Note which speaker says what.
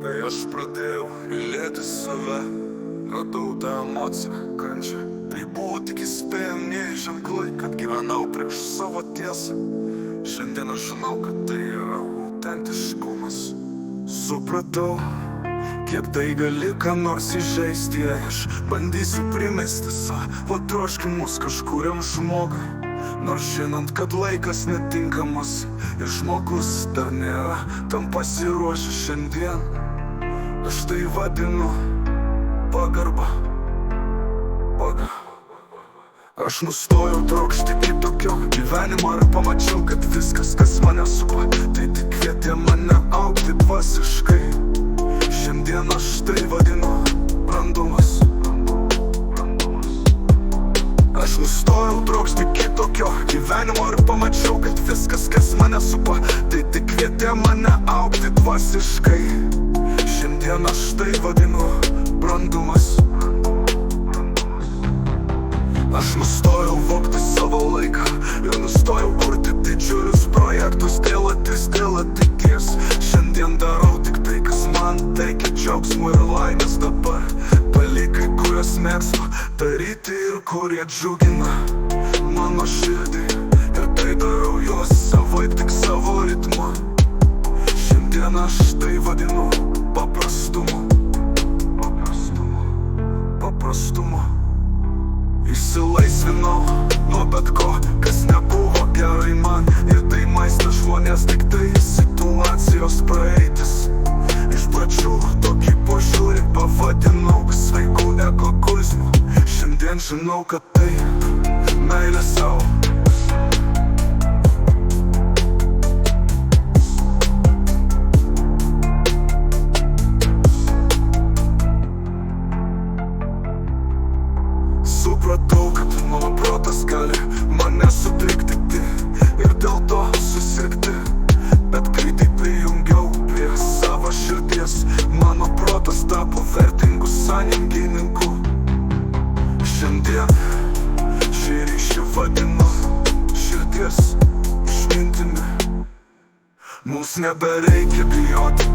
Speaker 1: Kai aš pradėjau mylėti save, radau tą emociją, kančią. Tai buvo tik įspėjamieji ženklai, kad gyvenau prieš savo tiesą. Šiandien aš žinau, kad tai yra autentiškumas. Supratau, kiek tai gali ką nors įžeisti, jei aš bandysiu primesti savo troškimus kažkuriam žmogui. Nors žinant, kad laikas netinkamas ir žmogus dar nėra tam pasiruošęs šiandien. Aš tai vadinu pagarba. Aš nustojau trokšti kitokio gyvenimo ir pamačiau, kad viskas, kas mane supa, tai tik kvietė mane augti dvasiškai. Šiandien aš tai vadinu brandumas. Aš nustojau trokšti kitokio gyvenimo ir pamačiau, kad viskas, kas mane supa, tai tik kvietė mane augti dvasiškai. Šiandien aš tai vadinu brandumas. Aš nustojau vogti savo laiką ir nustojau kurti didžiulius projektus dėl ateities. Šiandien darau tik tai, kas man teikia džiaugsmo ir laimės dabar. Dalykai, kuriuos mėgstu daryti ir kurie džiugina mano širdį. Ir tai darau juos savaip, tik savo ritmu. Šiandien aš tai vadinu paprastumu. Išsilaisvinau nuo bet ko, kas nebuvo gerai man. Ir tai maistas žmonės, tik tai situacijos praeitis. Iš pradžių tokį požiūrį pavadinau sveiku egoizmu. Šiandien žinau, kad tai meilė sau. Supratau, kad mano protas gali mane sutrikdyti ir dėl to susirgti. Bet kai tai prijungiau prie savo širdies, mano protas tapo vertingu sąjungininku. Šiandien šį ryšį vadinu širdies išmintimi. Mums nebereikia bijoti